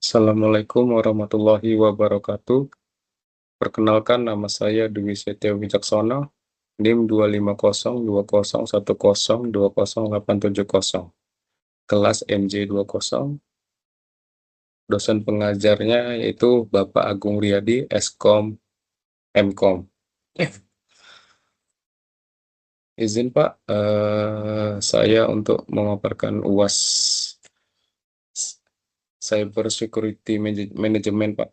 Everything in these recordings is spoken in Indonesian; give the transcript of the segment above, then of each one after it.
Assalamualaikum warahmatullahi wabarakatuh. Perkenalkan nama saya Dwi Setio Wijaksono, NIM 25020102080, kelas MJ20. Dosen pengajarnya yaitu Bapak Agung Riyadi, Eskom, Mkom. Izin Pak, saya untuk memaparkan UAS Cyber Security Management Pak.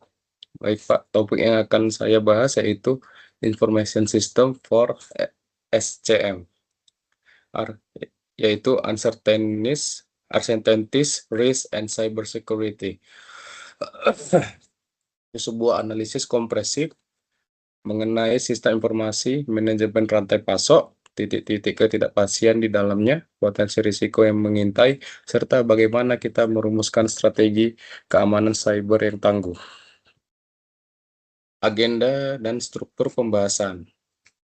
Baik Pak, topik yang akan saya bahas yaitu Information System for SCM, yaitu Uncertainties, Risk, and Cybersecurity. Sebuah analisis kompresif mengenai sistem informasi manajemen rantai pasok, titik-titik ketidakpastian di dalamnya, potensi risiko yang mengintai, serta bagaimana kita merumuskan strategi keamanan cyber yang tangguh. Agenda dan struktur pembahasan.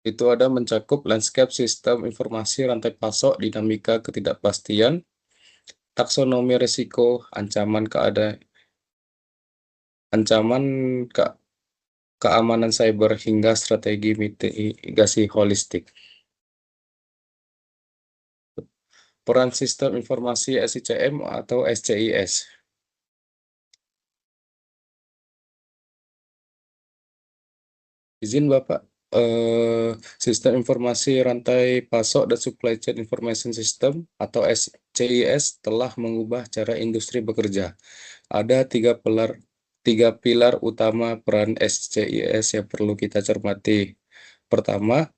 Itu ada mencakup landscape sistem informasi rantai pasok, dinamika ketidakpastian, taksonomi risiko, ancaman keamanan cyber, hingga strategi mitigasi holistik. Peran sistem informasi SICM atau SCIS. Izin Bapak, Sistem Informasi Rantai Pasok dan Supply Chain Information System atau SCIS telah mengubah cara industri bekerja. Ada tiga pilar utama peran SCIS yang perlu kita cermati. Pertama,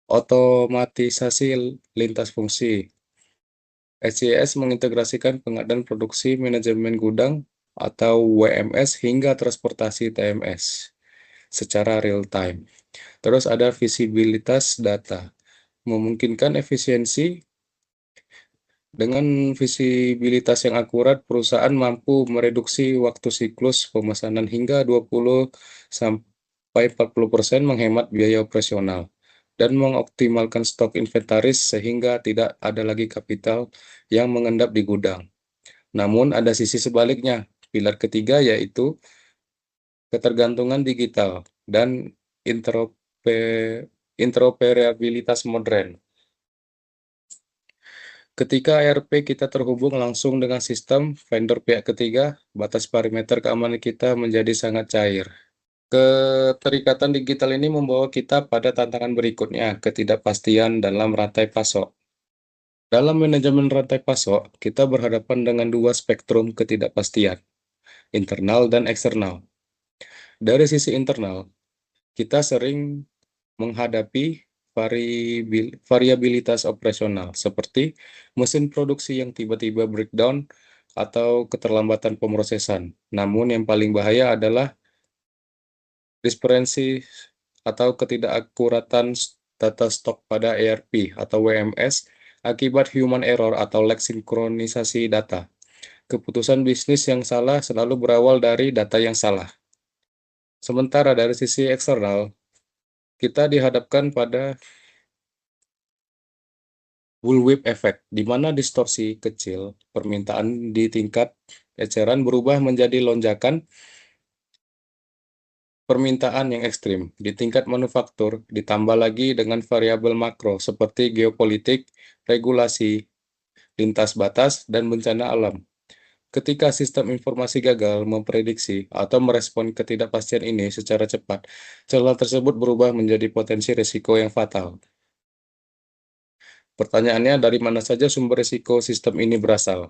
otomatisasi lintas fungsi. SCIS mengintegrasikan pengadaan produksi, manajemen gudang atau WMS, hingga transportasi TMS secara real time. Terus ada visibilitas data, memungkinkan efisiensi. Dengan visibilitas yang akurat, perusahaan mampu mereduksi waktu siklus pemesanan hingga 20-40%, menghemat biaya operasional, dan mengoptimalkan stok inventaris sehingga tidak ada lagi kapital yang mengendap di gudang. Namun ada sisi sebaliknya, pilar ketiga yaitu ketergantungan digital dan interoperabilitas modern. Ketika ERP kita terhubung langsung dengan sistem vendor pihak ketiga, batas parameter keamanan kita menjadi sangat cair. Keterikatan digital ini membawa kita pada tantangan berikutnya, ketidakpastian dalam rantai pasok. Dalam manajemen rantai pasok, kita berhadapan dengan dua spektrum ketidakpastian, internal dan eksternal. Dari sisi internal, kita sering menghadapi variabilitas operasional seperti mesin produksi yang tiba-tiba breakdown atau keterlambatan pemrosesan. Namun yang paling bahaya adalah disperensi atau ketidakakuratan data stok pada ERP atau WMS akibat human error atau lag sinkronisasi data. Keputusan bisnis yang salah selalu berawal dari data yang salah. Sementara dari sisi eksternal, kita dihadapkan pada bullwhip effect, di mana distorsi kecil permintaan di tingkat eceran berubah menjadi lonjakan permintaan yang ekstrim di tingkat manufaktur, ditambah lagi dengan variabel makro seperti geopolitik, regulasi, lintas batas, dan bencana alam. Ketika sistem informasi gagal memprediksi atau merespon ketidakpastian ini secara cepat, celah tersebut berubah menjadi potensi risiko yang fatal. Pertanyaannya, dari mana saja sumber risiko sistem ini berasal?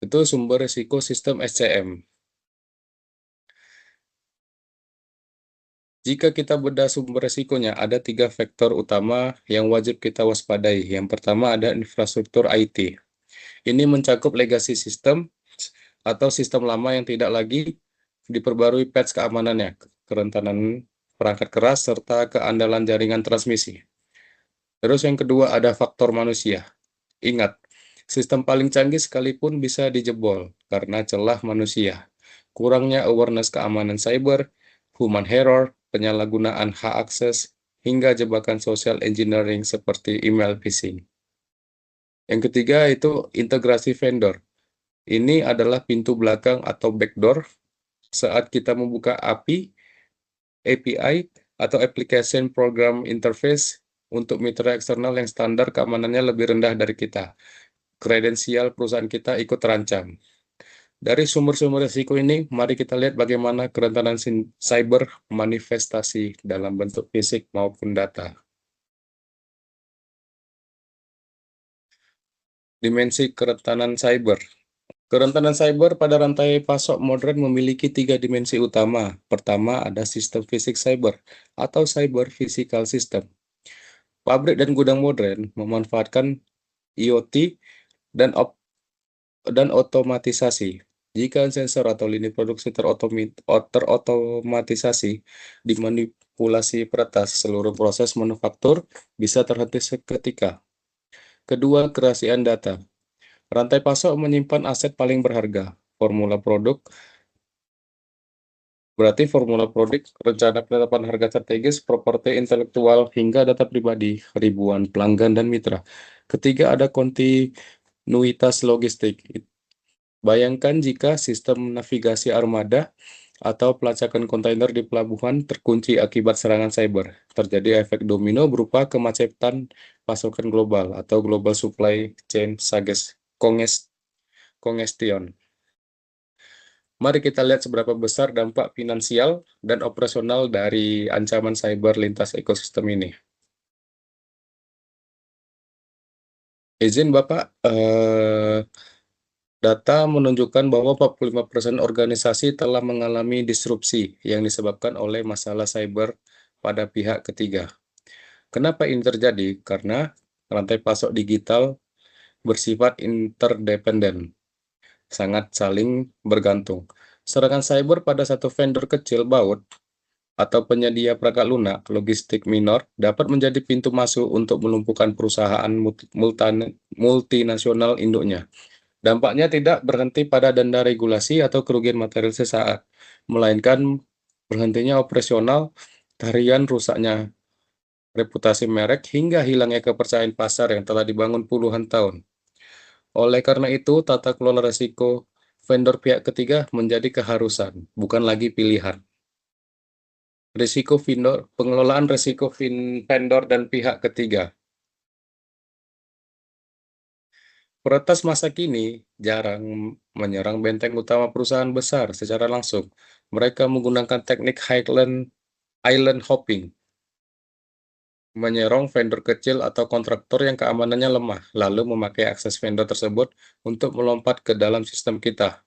Itu sumber risiko sistem SCM. Jika kita bedah sumber risikonya, ada tiga faktor utama yang wajib kita waspadai. Yang pertama ada infrastruktur IT. Ini mencakup legacy system atau sistem lama yang tidak lagi diperbarui patch keamanannya, kerentanan perangkat keras, serta keandalan jaringan transmisi. Terus yang kedua ada faktor manusia. Ingat, sistem paling canggih sekalipun bisa dijebol karena celah manusia. Kurangnya awareness keamanan cyber, human error, penyalahgunaan hak akses, hingga jebakan social engineering seperti email phishing. Yang ketiga itu integrasi vendor. Ini adalah pintu belakang atau backdoor saat kita membuka API atau Application Program Interface untuk mitra eksternal yang standar keamanannya lebih rendah dari kita. Kredensial perusahaan kita ikut terancam. Dari sumber-sumber risiko ini, mari kita lihat bagaimana kerentanan cyber manifestasi dalam bentuk fisik maupun data. Dimensi kerentanan cyber. Kerentanan cyber pada rantai pasok modern memiliki 3 dimensi utama. Pertama, ada sistem fisik cyber atau cyber physical system. Pabrik dan gudang modern memanfaatkan IoT dan otomatisasi. Jika sensor atau lini produksi terotomatisasi dimanipulasi peretas, seluruh proses manufaktur bisa terhenti seketika. Kedua, kerahasiaan data. Rantai pasok menyimpan aset paling berharga, formula produk, rencana penetapan harga strategis, properti intelektual, hingga data pribadi, ribuan pelanggan dan mitra. Ketiga, ada kontinuitas logistik. Bayangkan jika sistem navigasi armada atau pelacakan kontainer di pelabuhan terkunci akibat serangan cyber. Terjadi efek domino berupa kemacetan pasokan global atau global supply chain congestion. Mari kita lihat seberapa besar dampak finansial dan operasional dari ancaman cyber lintas ekosistem ini. Izin Bapak, data menunjukkan bahwa 45% organisasi telah mengalami disrupsi yang disebabkan oleh masalah cyber pada pihak ketiga. Kenapa ini terjadi? Karena rantai pasok digital bersifat interdependen, sangat saling bergantung. Serangan cyber pada satu vendor kecil baut atau penyedia perangkat lunak logistik minor dapat menjadi pintu masuk untuk melumpuhkan perusahaan multinasional induknya. Dampaknya tidak berhenti pada denda regulasi atau kerugian material sesaat, melainkan berhentinya operasional, tarian rusaknya reputasi merek, hingga hilangnya kepercayaan pasar yang telah dibangun puluhan tahun. Oleh karena itu, tata kelola risiko vendor pihak ketiga menjadi keharusan, bukan lagi pilihan. Pengelolaan risiko vendor dan pihak ketiga. Peretas masa kini jarang menyerang benteng utama perusahaan besar secara langsung. Mereka menggunakan teknik island hopping, menyerong vendor kecil atau kontraktor yang keamanannya lemah, lalu memakai akses vendor tersebut untuk melompat ke dalam sistem kita.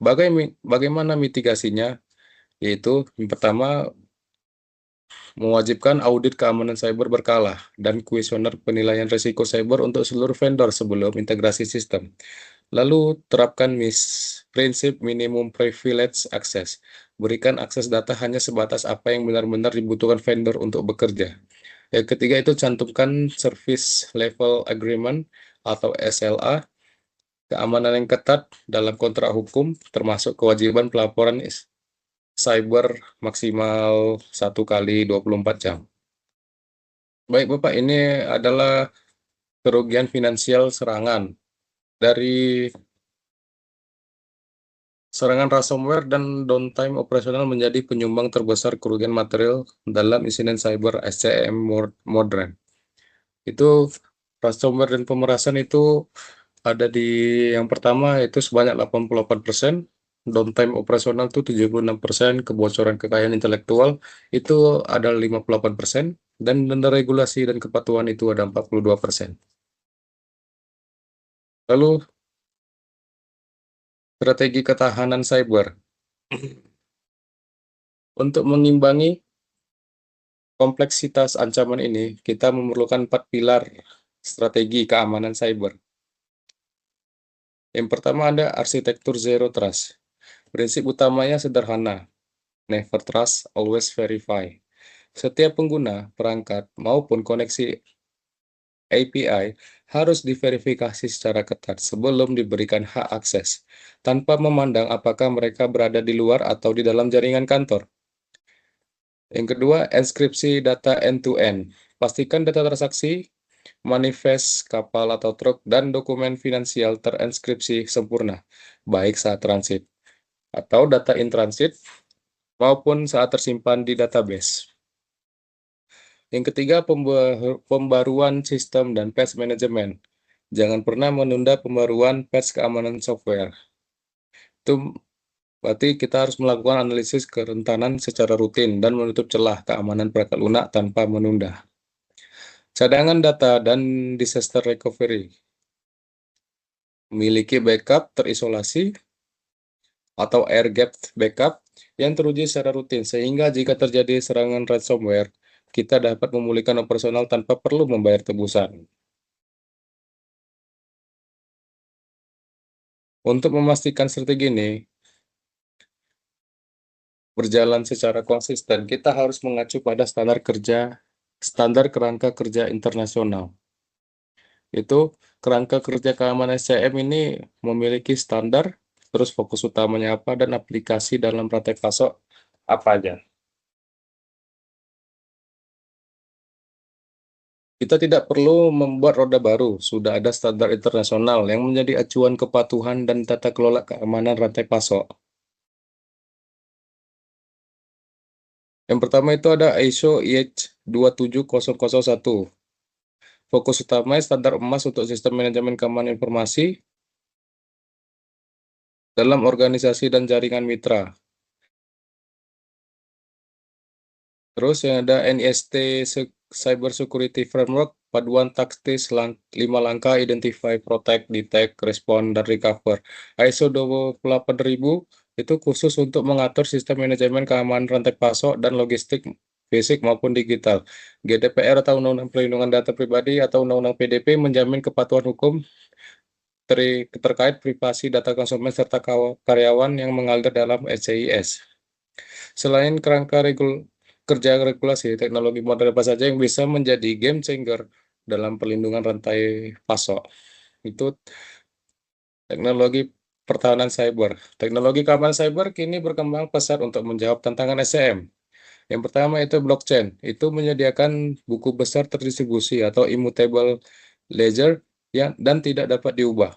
Bagaimana mitigasinya? Yaitu yang pertama, mewajibkan audit keamanan cyber berkala dan kuesioner penilaian risiko cyber untuk seluruh vendor sebelum integrasi sistem. Lalu terapkan prinsip minimum privilege access. Berikan akses data hanya sebatas apa yang benar-benar dibutuhkan vendor untuk bekerja. Yang ketiga itu cantumkan Service Level Agreement atau SLA, keamanan yang ketat dalam kontrak hukum, termasuk kewajiban pelaporan cyber maksimal 1 kali 24 jam. Baik Bapak, ini adalah kerugian finansial serangan. Dari serangan ransomware dan downtime operasional menjadi penyumbang terbesar kerugian material dalam insiden cyber SCM modern. Itu ransomware dan pemerasan itu ada di yang pertama itu sebanyak 88%, downtime operasional itu 76%, kebocoran kekayaan intelektual itu ada 58%, dan denda regulasi dan kepatuhan itu ada 42%. Lalu strategi ketahanan cyber. Untuk mengimbangi kompleksitas ancaman ini, kita memerlukan 4 pilar strategi keamanan cyber. Yang pertama ada arsitektur Zero Trust. Prinsip utamanya sederhana, never trust, always verify. Setiap pengguna, perangkat, maupun koneksi API harus diverifikasi secara ketat sebelum diberikan hak akses, tanpa memandang apakah mereka berada di luar atau di dalam jaringan kantor. Yang kedua, enskripsi data end-to-end. Pastikan data transaksi manifest kapal atau truk, dan dokumen finansial terinskripsi sempurna, baik saat transit atau data in transit maupun saat tersimpan di database. Yang ketiga, pembaruan sistem dan patch manajemen. Jangan pernah menunda pembaruan patch keamanan software. Itu berarti kita harus melakukan analisis kerentanan secara rutin dan menutup celah keamanan perangkat lunak tanpa menunda. Cadangan data dan disaster recovery. Memiliki backup terisolasi atau air-gapped backup yang teruji secara rutin, sehingga jika terjadi serangan ransomware, kita dapat memulihkan operasional tanpa perlu membayar tebusan. Untuk memastikan strategi ini berjalan secara konsisten, kita harus mengacu pada standar kerangka kerja internasional. Itu kerangka kerja keamanan SCM ini memiliki standar, terus fokus utamanya apa, dan aplikasi dalam praktek pasok apa aja. Kita tidak perlu membuat roda baru, sudah ada standar internasional yang menjadi acuan kepatuhan dan tata kelola keamanan rantai pasok. Yang pertama itu ada ISO IEC 27001. Fokus utama standar emas untuk sistem manajemen keamanan informasi dalam organisasi dan jaringan mitra. Terus yang ada NIST Cyber Security Framework, paduan taktis 5 langkah identify, protect, detect, respond, dan recover. ISO 28000 itu khusus untuk mengatur sistem manajemen keamanan rantai pasok dan logistik fisik maupun digital. GDPR atau Undang-Undang Perlindungan Data Pribadi atau Undang-Undang PDP menjamin kepatuhan hukum terkait privasi data konsumen serta karyawan yang mengalir dalam SCIS. Selain kerangka kerja regulasi, teknologi modern apa saja yang bisa menjadi game changer dalam perlindungan rantai pasok? Itu teknologi pertahanan cyber. Teknologi keamanan cyber kini berkembang pesat untuk menjawab tantangan SCM. Yang pertama itu blockchain. Itu menyediakan buku besar terdistribusi atau immutable ledger dan tidak dapat diubah.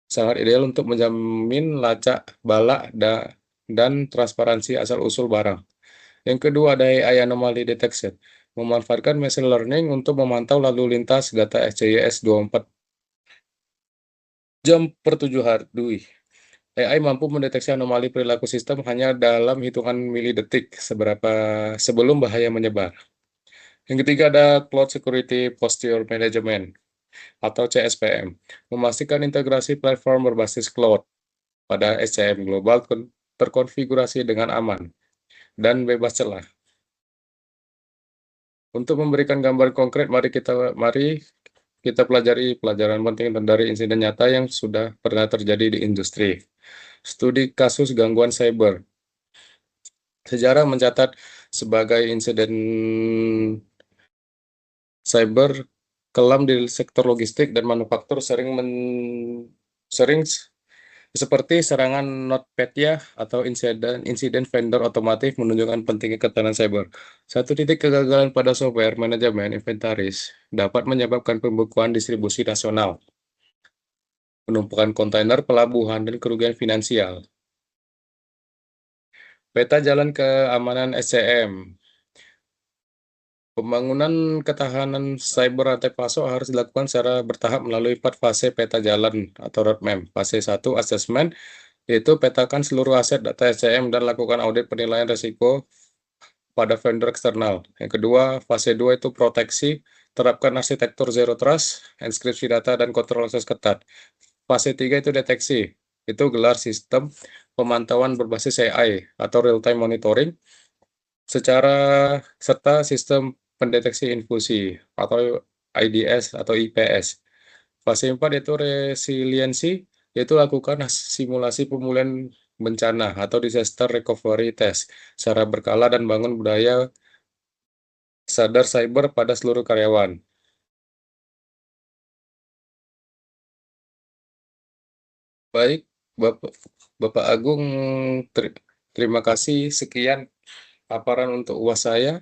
Sangat ideal untuk menjamin lacak, balak, dan transparansi asal-usul barang. Yang kedua ada AI Anomaly Detection, memanfaatkan machine learning untuk memantau lalu lintas data SCIS 24 jam per 7 hari. AI mampu mendeteksi anomali perilaku sistem hanya dalam hitungan milidetik sebelum bahaya menyebar. Yang ketiga ada Cloud Security Posture Management atau CSPM, memastikan integrasi platform berbasis cloud pada SCM global terkonfigurasi dengan aman dan bebas celah. Untuk memberikan gambar konkret, mari kita pelajari pelajaran penting dari insiden nyata yang sudah pernah terjadi di industri. Studi kasus gangguan cyber. Sejarah mencatat sebagai insiden cyber kelam di sektor logistik dan manufaktur sering seperti serangan NotPetya atau insiden vendor otomotif menunjukkan pentingnya ketahanan cyber. Satu titik kegagalan pada software manajemen inventaris dapat menyebabkan pembekuan distribusi nasional, penumpukan kontainer pelabuhan, dan kerugian finansial. Peta jalan keamanan SCM. Pembangunan ketahanan cyber rantai pasok harus dilakukan secara bertahap melalui 4 fase peta jalan atau roadmap. Fase 1, assessment, yaitu petakan seluruh aset data SCM dan lakukan audit penilaian risiko pada vendor eksternal. Yang kedua, fase 2 itu proteksi, terapkan arsitektur zero trust, enkripsi data, dan kontrol akses ketat. Fase 3 itu deteksi, itu gelar sistem pemantauan berbasis AI atau real-time monitoring, serta sistem pendeteksi infusi atau IDS atau IPS. Fase 4 itu resiliensi, yaitu lakukan simulasi pemulihan bencana atau disaster recovery test secara berkala dan bangun budaya sadar cyber pada seluruh karyawan. Baik, Bapak Agung, terima kasih. Sekian paparan untuk UAS saya.